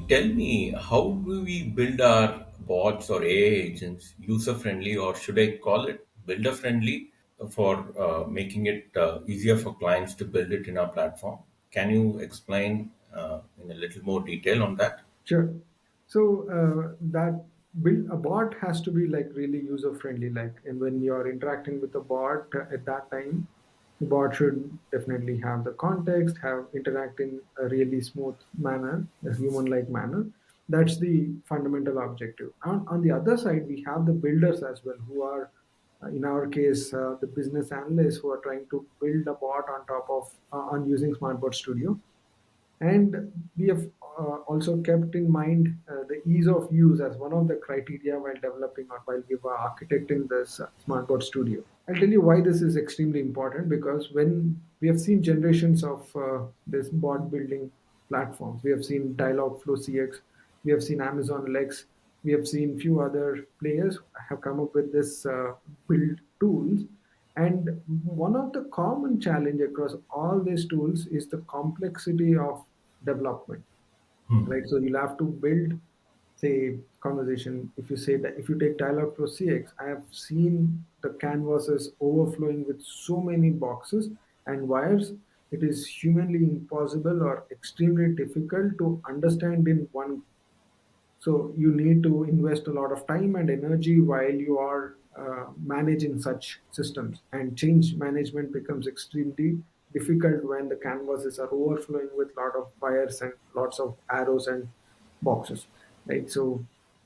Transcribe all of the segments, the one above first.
tell me, how do we build our bots or AI agents user friendly, or should I call it builder friendly, for making it easier for clients to build it in our platform? Can you explain in a little more detail on that? Sure. So that build a bot has to be like really user friendly. Like, and when you're interacting with the bot at that time, the bot should definitely have the context, have interact in a really smooth manner, a human-like manner. That's the fundamental objective. On the other side, we have the builders as well, who are, in our case, the business analysts who are trying to build a bot on top of on using SmartBot Studio. And we have also kept in mind the ease of use as one of the criteria while developing or while we were architecting this SmartBot Studio. I'll tell you why this is extremely important, because when we have seen generations of this bot building platforms, we have seen Dialogflow CX, we have seen Amazon Lex, we have seen few other players have come up with this build tools. And one of the common challenge across all these tools is the complexity of development, right? So you'll have to build, say, conversation. If you say that, if you take dialog for CX, I have seen the canvases overflowing with so many boxes and wires. It is humanly impossible or extremely difficult to understand in one. So you need to invest a lot of time and energy while you are managing such systems. And change management becomes extremely difficult when the canvases are overflowing with a lot of wires and lots of arrows and boxes, right? So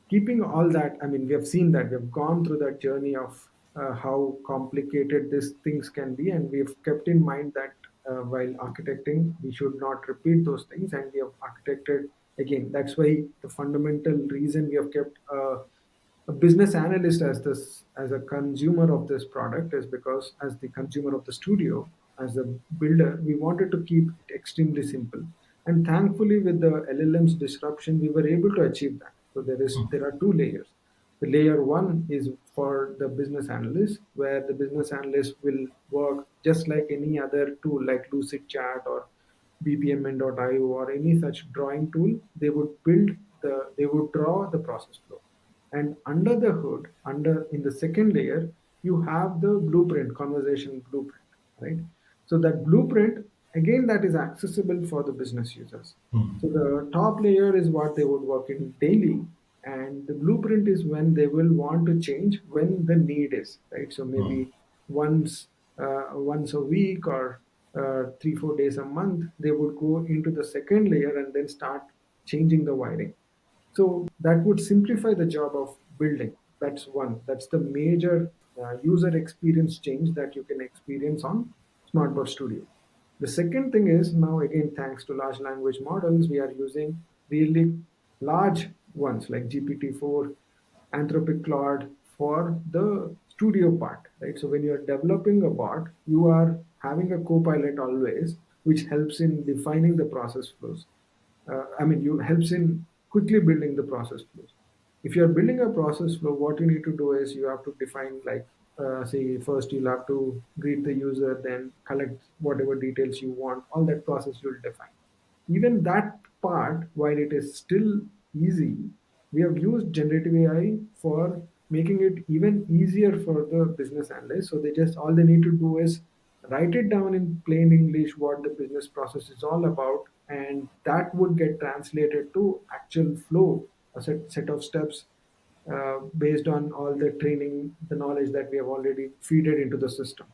keeping all that, I mean, we have seen that we have gone through that journey of how complicated these things can be, and we have kept in mind that while architecting, we should not repeat those things, and we have architected again. That's why the fundamental reason we have kept a business analyst as this as a consumer of this product is because as the consumer of the studio, as a builder, we wanted to keep it extremely simple. And thankfully, with the LLM's disruption, we were able to achieve that. So there are two layers. The layer one is for the business analyst, where the business analyst will work just like any other tool like Lucid Chat or bpmn.io or any such drawing tool. They would draw the process flow. And under the hood, under in the second layer, you have the blueprint, conversation blueprint, right? So that blueprint, again, that is accessible for the business users. So the top layer is what they would work in daily, and the blueprint is when they will want to change when the need is, right? So maybe once a week or 3 4 days a month, they would go into the second layer and then start changing the wiring. So that would simplify the job of building. That's one. That's the major user experience change that you can experience on SmartBot Studio. The second thing is, now again, thanks to large language models, we are using really large ones like GPT-4, Anthropic Claude for the studio part, right? So when you're developing a bot, you are having a co-pilot always, which helps in defining the process flows. You helps in quickly building the process flows. If you are building a process flow, what you need to do is you have to define, like, say, first you'll have to greet the user, then collect whatever details you want. All that process you'll define. Even that part, while it is still easy, we have used generative AI for making it even easier for the business analyst. So they just all they need to do is write it down in plain English what the business process is all about, and that would get translated to actual flow, a set of steps based on all the training, the knowledge that we have already feed it into the system.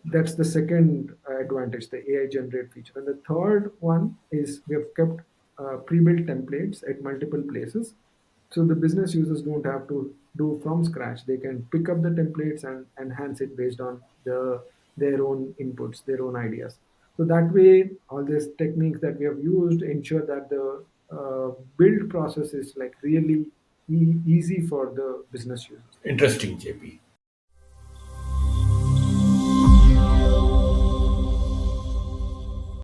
That's the second advantage, the AI generate feature. And the third one is we have kept pre-built templates at multiple places. So the business users don't have to do from scratch. They can pick up the templates and enhance it based on their own inputs, their own ideas. So that way, all these techniques that we have used ensure that the build process is like really easy for the business users. Interesting, JP.